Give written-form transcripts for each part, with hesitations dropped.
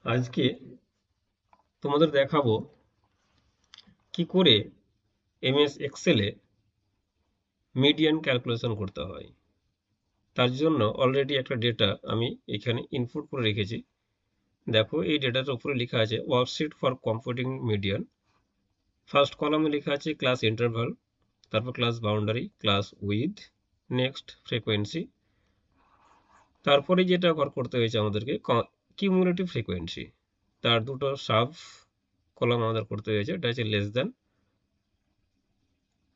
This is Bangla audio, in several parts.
আজকে তোমাদের দেখাবো কি করে এমএস এক্সেলে মিডিয়ান ক্যালকুলেশন করতে হয়। তার জন্য অলরেডি একটা ডেটা আমি এখানে ইনপুট করে রেখেছি। দেখো এই ডেটাটার উপরে লেখা আছে worksheet for computing median. First কলামে লেখা আছে ক্লাস ইন্টারভাল, তারপর class boundary, class with, next frequency. তারপরে যেটা করতে হয়েছে আমাদেরকে কিউমুলেটিভ ফ্রিকোয়েন্সি, তার দুটো সাব কলাম আমাদের করতে হয়েছে। এটা হচ্ছে লেস দ্যান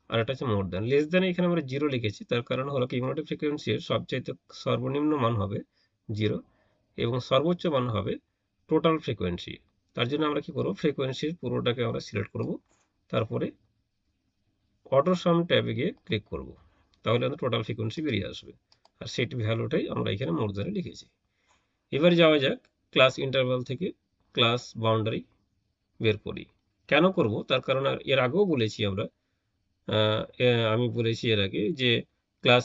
আর এটা হচ্ছে মোর দ্যান। লেস দ্যান এখানে আমরা জিরো লিখেছি, তার কারণ হলো কিউমুলেটিভ ফ্রিকোয়েন্সির সবচাইতে সর্বনিম্ন মান হবে জিরো এবং সর্বোচ্চ মান হবে টোটাল ফ্রিকোয়েন্সি। তার জন্য আমরা কি করব, ফ্রিকোয়েন্সির পুরোটাকে আমরা সিলেক্ট করব, তারপরে অটো সাম ট্যাবে গিয়ে ক্লিক করব, তাহলে আমাদের টোটাল ফ্রিকোয়েন্সি বেরিয়ে আসবে। আর সেট ভ্যালুটাই আমরা এখানে মোর দ্যানে লিখেছি। এবার যাওয়া যাক ক্লাস ইন্টারভাল থেকে ক্লাস বাউন্ডারি বের করি। কেন করব, তার কারণ এর আগেও বলেছি আমরা, আমি বলেছি এর আগে যে ক্লাস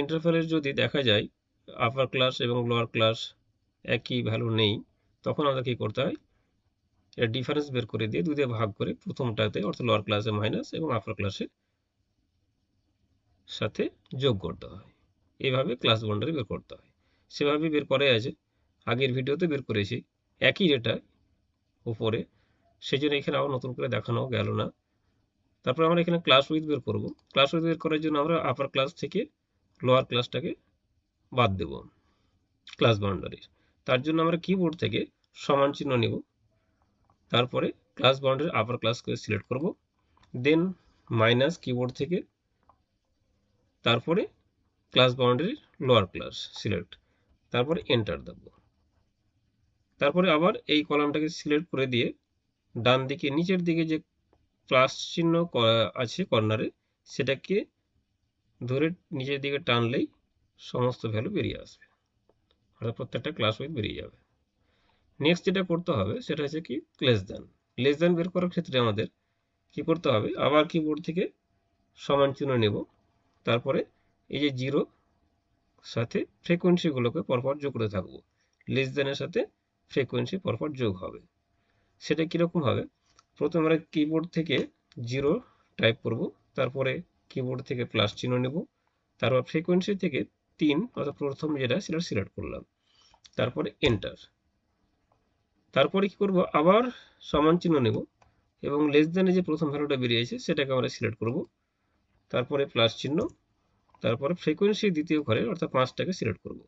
ইন্টারভালের যদি দেখা যায় আপার ক্লাস এবং লোয়ার ক্লাস একই ভ্যালু নেই, তখন আমাদের কী করতে হয়, এর ডিফারেন্স বের করে দিয়ে দুই দিয়ে ভাগ করে প্রথমটাতে অর্থাৎ লোয়ার ক্লাসে মাইনাস এবং আপার ক্লাসে সাথে যোগ করতে হয়। এভাবে ক্লাস বাউন্ডারি বের করতে হয়। সেভাবে বের করে আছে, আগের ভিডিওতে বের করেছি একই ডেটা উপরে, সেই জন্য এখানে আবার নতুন করে দেখানো গেল না। তারপর আমরা এখানে ক্লাস উইথ বের করব। ক্লাস উইথ বের করার জন্য আমরা আপার ক্লাস থেকে লোয়ার ক্লাসটাকে বাদ দেব ক্লাস বাউন্ডারির। তার জন্য আমরা কিবোর্ড থেকে সমান চিহ্ন নেব, তারপরে ক্লাস বাউন্ডারি আপার ক্লাসকে সিলেক্ট করব, দেন মাইনাস কিবোর্ড থেকে, তারপরে ক্লাস বাউন্ডারির লোয়ার ক্লাস সিলেক্ট, তারপরে এন্টার দেব। তারপরে আবার এই কলামটাকে সিলেক্ট করে দিয়ে ডান দিকে নিচের দিকে যে প্লাস চিহ্ন আছে কর্নারে, সেটাকে ধরে নিচের দিকে টানলেই সমস্ত ভ্যালু বেরিয়ে আসবে, অর্থাৎ প্রত্যেকটা ক্লাস উইথ বেরিয়ে যাবে। নেক্সট যেটা করতে হবে সেটা হচ্ছে কি লেস দ্যান বের করার ক্ষেত্রে আমাদের কি করতে হবে, আবার কিবোর্ড থেকে সমান চিহ্ন নেব, তারপরে এই যে জিরো সাথে ফ্রিকোয়েন্সিগুলোকে পরপর যোগ করে থাকবো। লেস দ্যানের সাথে ফ্রিকোয়েন্সি পরপর যোগ হবে। সেটা কীরকম হবে, প্রথমে আমরা কিবোর্ড থেকে জিরো টাইপ করব, তারপরে কিবোর্ড থেকে প্লাস চিহ্ন নেব, তারপর ফ্রিকোয়েন্সি থেকে 3 অর্থাৎ প্রথম যেটা সেটা সিলেক্ট করলাম, তারপরে এন্টার। তারপরে কি করব, আবার সমান চিহ্ন নেব এবং লেস দ্যানে যে প্রথম ভ্যালুটা বেরিয়েছে সেটাকে আমরা সিলেক্ট করব, তারপরে প্লাস চিহ্ন, তারপরে ফ্রিকোয়েন্সি দ্বিতীয় ঘরে অর্থাৎ 5টাকে সিলেক্ট করব,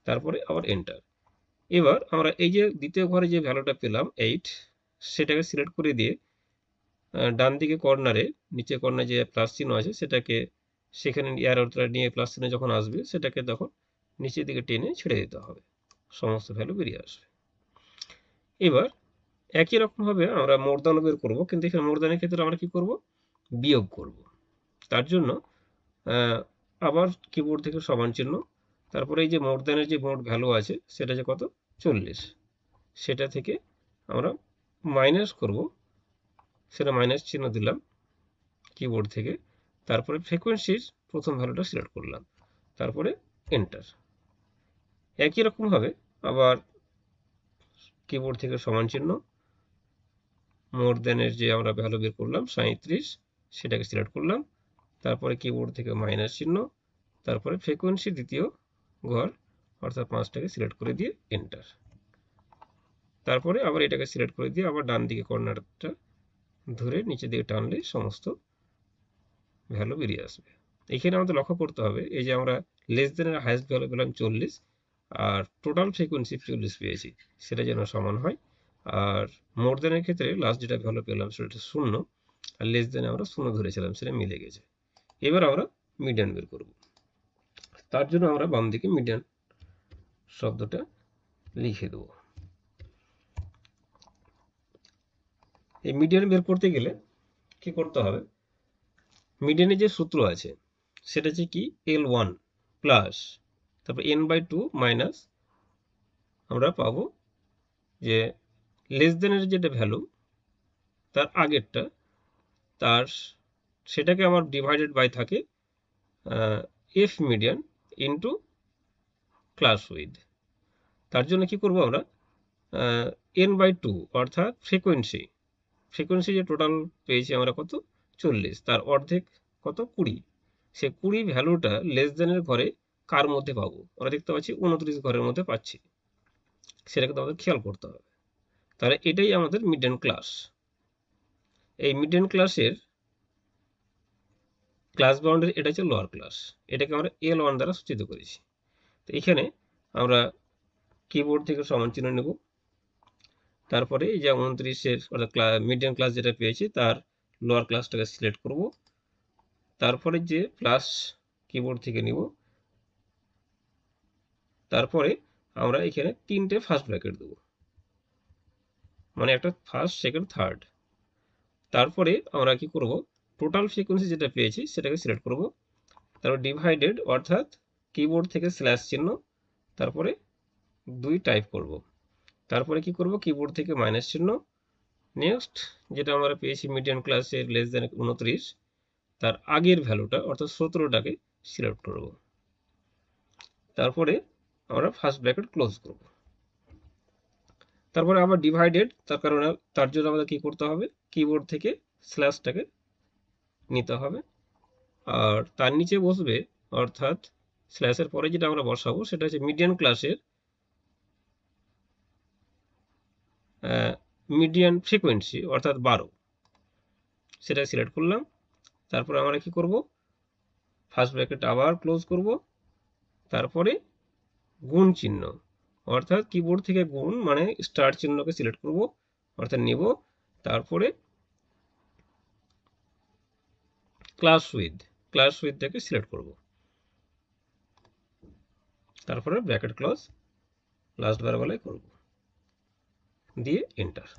তারপরে আবার এন্টার। এবার আমরা এই যে দ্বিতীয় ঘরে যে ভ্যালুটা পেলাম 8, সেটাকে সিলেক্ট করে দিয়ে ডান দিকে কর্নারে নিচে কর্নারে যে প্লাস চিহ্ন আছে সেটাকে সেখানে অ্যারোটা নিয়ে প্লাস চিহ্ন যখন আসবে সেটাকে তখন নিচের দিকে টেনে ছেড়ে দিতে হবে, সমস্ত ভ্যালু বেরিয়ে আসবে। এবার একই রকমভাবে আমরা মোর দ্যানও বের করবো, কিন্তু এখানে মোর দ্যানের ক্ষেত্রে আমরা কি করব, বিয়োগ করব। তার জন্য আবার কিবোর্ড থেকে সমান চিহ্ন, তারপরে এই যে মোর দ্যানের যে মোট ভ্যালু আছে সেটা যে কত 40, সেটা থেকে আমরা মাইনাস করব, সেটা মাইনাস চিহ্ন দিলাম কিবোর্ড থেকে, তারপরে ফ্রিকোয়েন্সির প্রথম ভ্যালুটা সিলেক্ট করলাম, তারপরে এন্টার। একই রকমভাবে আবার কিবোর্ড থেকে সমান চিহ্ন, মোর দ্যানের যে আমরা ভ্যালু বের করলাম 37, সেটাকে সিলেক্ট করলাম, তারপরে কিবোর্ড থেকে মাইনাস চিহ্ন, তারপরে ফ্রিকোয়েন্সি দ্বিতীয় ঘর অর্থাৎ 5টাকে সিলেক্ট করে দিয়ে এন্টার। তারপরে আবার এটাকে সিলেক্ট করে দিয়ে আবার ডান দিকে কর্নারটা ধরে নিচের দিকে টানলে সমস্ত ভ্যালু বেরিয়ে আসবে। এখানে আমাদের লক্ষ্য করতে হবে এই যে আমরা লেস দ্যানের হাইয়েস্ট ভ্যালু পেলাম 40 আর টোটাল ফ্রিকোয়েন্সি 40 পেয়েছি, সেটা যেন সমান হয়। আর মোর দ্যানের ক্ষেত্রে লাস্ট যেটা ভ্যালু পেলাম সেটা 0, আর লেস দ্যানে আমরা 0 ধরেছিলাম, সেটা মিলে গেছে। এবার আমরা মিডিয়ান বের করব। তার জন্য আমরা বাম দিকে মিডিয়ান শব্দটা লিখে দেব। এই মিডিয়ান বের করতে গেলে কি করতে হবে, মিডিয়ানের যে সূত্র আছে সেটা হচ্ছে কি L1 প্লাস তারপর n/2 মাইনাস আমরা পাবো যে লেস দ্যানের যেটা ভ্যালু তার আগেরটা, তার সেটাকে আবার ডিভাইডেড বাই থাকে F median into class with. তার জন্য কি করব আমরা n/2 অর্থাৎ ফ্রিকোয়েন্সি যে টোটাল পেয়েছি আমরা কত 40, তার অর্ধেক কত 20, সে 20 ভ্যালুটা লেস দেনের ঘরে কার মধ্যে পাবো? আমরা দেখতে পাচ্ছি 29 ঘরের মধ্যে পাচ্ছি, সেটা কিন্তু আমাদের খেয়াল করতে হবে। তাহলে এটাই আমাদের মিডেন ক্লাস। এই মিডেন ক্লাসের ক্লাস বাউন্ডারি এটা হচ্ছে লোয়ার ক্লাস, এটাকে আমরা L1 দ্বারা সূচিত করেছি। তো এখানে আমরা কিবোর্ড থেকে সমান চিহ্ন নেব, তারপরে এই যে 29-এর অর্থাৎ মিডিয়াম ক্লাস যেটা পেয়েছি তার লোয়ার ক্লাসটাকে সিলেক্ট করব, তারপরে যে প্লাস কিবোর্ড থেকে নিব, তারপরে আমরা এখানে 3টে ফার্স্ট ব্র্যাকেট দেব, মানে একটা ফার্স্ট, সেকেন্ড, থার্ড। তারপরে আমরা কি করব, টোটাল ফ্রিকোয়েন্সি যেটা পেয়েছি সেটাকে সিলেক্ট করব, তারপর ডিভাইডেড অর্থাৎ কিবোর্ড থেকে স্ল্যাশ চিহ্ন, তারপরে 2 টাইপ করব, তারপরে কি করব, কিবোর্ড থেকে মাইনাস চিহ্ন, নেক্সট যেটা আমরা পেয়েছি মিডিয়াম ক্লাসের লেস দেন 29, তার আগের ভ্যালুটা অর্থাৎ 17টাকে সিলেক্ট করব, তারপরে আমরা ফার্স্ট ব্র্যাকেট ক্লোজ করব, তারপরে আবার ডিভাইডেড, তার জন্য আমাদের কি করতে হবে, কিবোর্ড থেকে স্ল্যাশটাকে নিতে হবে, আর তার নিচে বসবে অর্থাৎ স্ল্যাশের পরে যেটা আমরা বসাবো সেটা হচ্ছে মিডিয়াম ক্লাসের মিডিয়ান ফ্রিকোয়েন্সি অর্থাৎ 12, সেটা সিলেক্ট করলাম। তারপর আমরা কি করব, ফার্স্ট ব্র্যাকেট আবার ক্লোজ করব, তারপরে গুণ চিহ্ন অর্থাৎ কিবোর্ড থেকে গুণ মানে স্টার চিহ্নকে সিলেক্ট করব অর্থাৎ নেব, তারপরে ক্লাস উইথটাকে সিলেক্ট করব, তারপরে ব্র্যাকেট ক্লোজ লাস্ট বার বেলায় করব, দিয়ে এন্টার,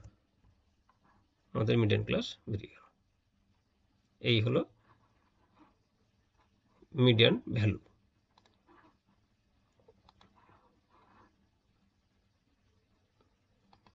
আমাদের মিডিয়াম ক্লাস বেরিয়ে গেল। এই হলো মিডিয়ান ভ্যালু।